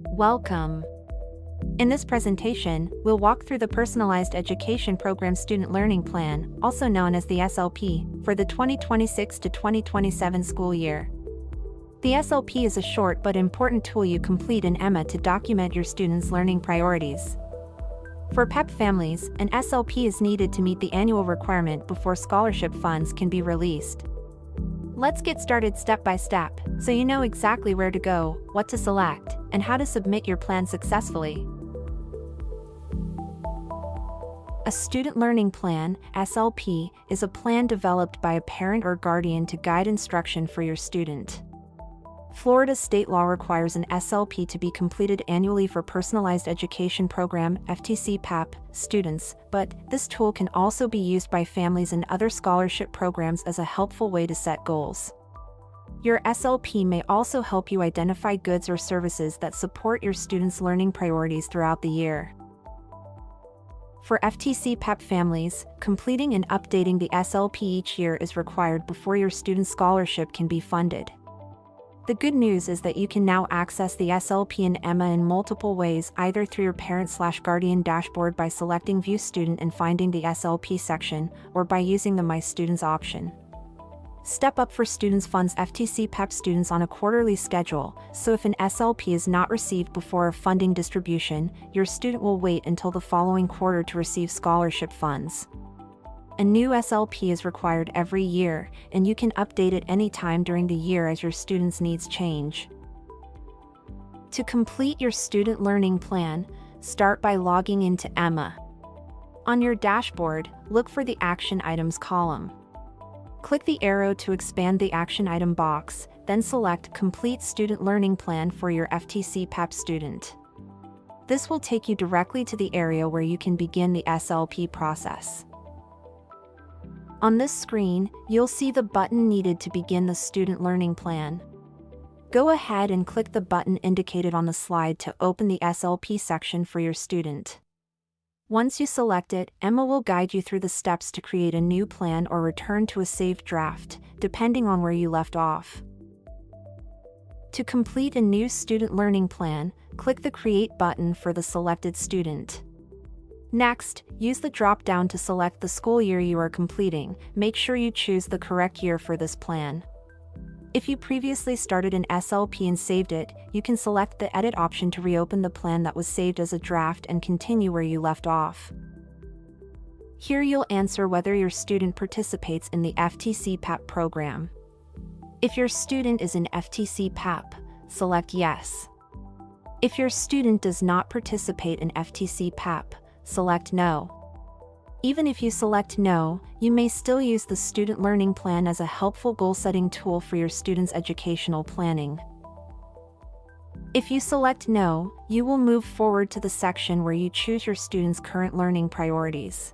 Welcome. In this presentation, we'll walk through the Personalized Education Program Student Learning Plan, also known as the SLP, for the 2026 to 2027 school year. The SLP is a short but important tool you complete in EMMA to document your students' learning priorities. For PEP families, an SLP is needed to meet the annual requirement before scholarship funds can be released. Let's get started step by step, so you know exactly where to go, what to select, and how to submit your plan successfully. A Student Learning Plan, SLP, is a plan developed by a parent or guardian to guide instruction for your student. Florida state law requires an SLP to be completed annually for Personalized Education Program (FTC-PEP) students, but this tool can also be used by families and other scholarship programs as a helpful way to set goals. Your SLP may also help you identify goods or services that support your students' learning priorities throughout the year. For FTC-PEP families, completing and updating the SLP each year is required before your student's scholarship can be funded. The good news is that you can now access the SLP in EMMA in multiple ways, either through your parent/guardian dashboard by selecting View Student and finding the SLP section, or by using the My Students option. Step Up for Students funds FTC-PEP students on a quarterly schedule, so if an SLP is not received before a funding distribution, your student will wait until the following quarter to receive scholarship funds. A new SLP is required every year, and you can update it any time during the year as your students' needs change. To complete your student learning plan, start by logging into EMMA. On your dashboard, look for the Action Items column. Click the arrow to expand the action item box, then select Complete Student Learning Plan for your FTC-PEP student. This will take you directly to the area where you can begin the SLP process. On this screen, you'll see the button needed to begin the student learning plan. Go ahead and click the button indicated on the slide to open the SLP section for your student. Once you select it, EMMA will guide you through the steps to create a new plan or return to a saved draft, depending on where you left off. To complete a new student learning plan, click the Create button for the selected student. Next, use the drop-down to select the school year you are completing. Make sure you choose the correct year for this plan. If you previously started an SLP and saved it, you can select the Edit option to reopen the plan that was saved as a draft and continue where you left off. Here you'll answer whether your student participates in the FTC-PEP program. If your student is in FTC-PEP, select Yes. If your student does not participate in FTC-PEP, select No. Even if you select No, you may still use the Student Learning Plan as a helpful goal-setting tool for your students' educational planning. If you select No, you will move forward to the section where you choose your students' current learning priorities.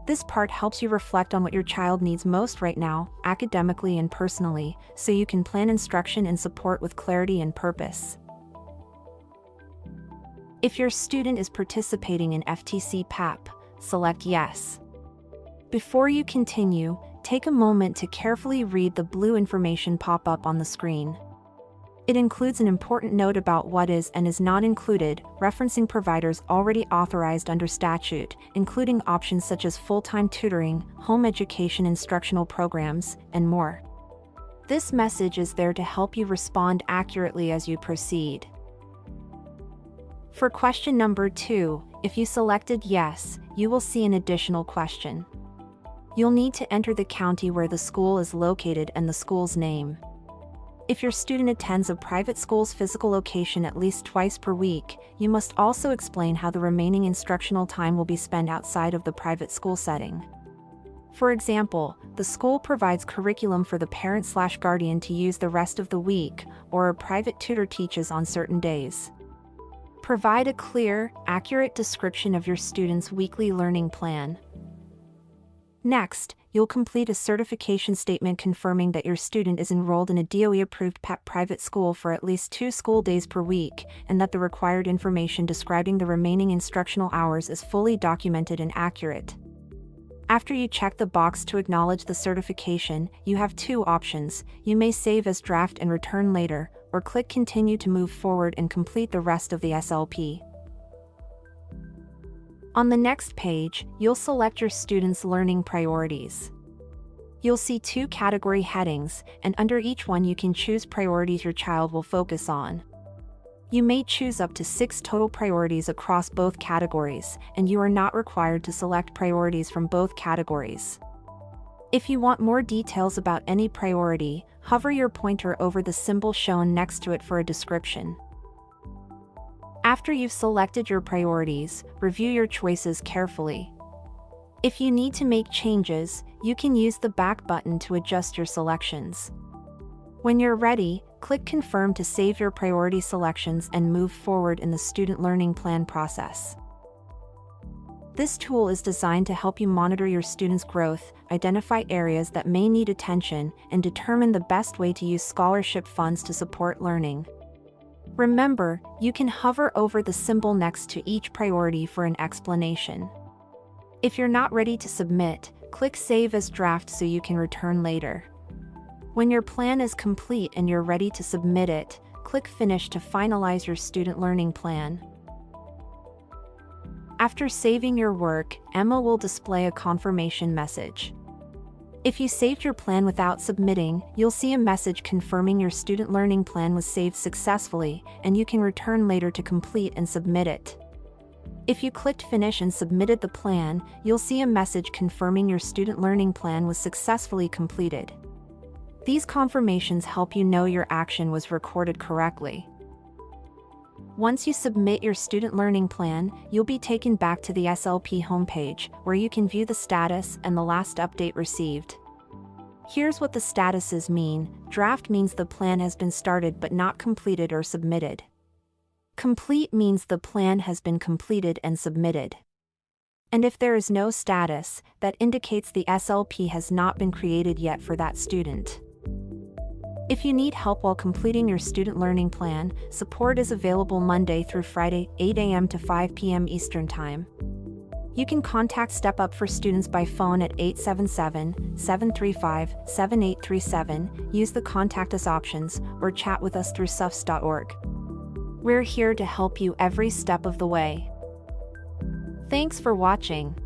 This part helps you reflect on what your child needs most right now, academically and personally, so you can plan instruction and support with clarity and purpose. If your student is participating in FTC-PEP, select Yes. Before you continue, take a moment to carefully read the blue information pop up on the screen. It includes an important note about what is and is not included, referencing providers already authorized under statute, including options such as full-time tutoring, home education instructional programs, and more. This message is there to help you respond accurately as you proceed. For question number 2, if you selected Yes, you will see an additional question. You'll need to enter the county where the school is located and the school's name. If your student attends a private school's physical location at least twice per week, you must also explain how the remaining instructional time will be spent outside of the private school setting. For example, the school provides curriculum for the parent/guardian to use the rest of the week, or a private tutor teaches on certain days. Provide a clear, accurate description of your student's weekly learning plan. Next, you'll complete a certification statement confirming that your student is enrolled in a DOE-approved PEP private school for at least 2 school days per week, and that the required information describing the remaining instructional hours is fully documented and accurate. After you check the box to acknowledge the certification, you have two options. You may save as draft and return later, or click Continue to move forward and complete the rest of the SLP. On the next page, you'll select your students' learning priorities. You'll see two category headings, and under each one you can choose priorities your child will focus on. You may choose up to 6 total priorities across both categories, and you are not required to select priorities from both categories. If you want more details about any priority, hover your pointer over the symbol shown next to it for a description. After you've selected your priorities, review your choices carefully. If you need to make changes, you can use the back button to adjust your selections. When you're ready, click Confirm to save your priority selections and move forward in the student learning plan process. This tool is designed to help you monitor your students' growth, identify areas that may need attention, and determine the best way to use scholarship funds to support learning. Remember, you can hover over the symbol next to each priority for an explanation. If you're not ready to submit, click Save as Draft so you can return later. When your plan is complete and you're ready to submit it, click Finish to finalize your student learning plan. After saving your work, Emma will display a confirmation message. If you saved your plan without submitting, you'll see a message confirming your student learning plan was saved successfully, and you can return later to complete and submit it. If you clicked Finish and submitted the plan, you'll see a message confirming your student learning plan was successfully completed. These confirmations help you know your action was recorded correctly. Once you submit your student learning plan, you'll be taken back to the SLP homepage, where you can view the status and the last update received. Here's what the statuses mean. Draft means the plan has been started but not completed or submitted. Complete means the plan has been completed and submitted. And if there is no status, that indicates the SLP has not been created yet for that student. If you need help while completing your student learning plan, support is available Monday through Friday, 8 a.m. to 5 p.m. Eastern Time. You can contact Step Up for Students by phone at 877-735-7837, use the Contact Us options, or chat with us through sufs.org. We're here to help you every step of the way. Thanks for watching.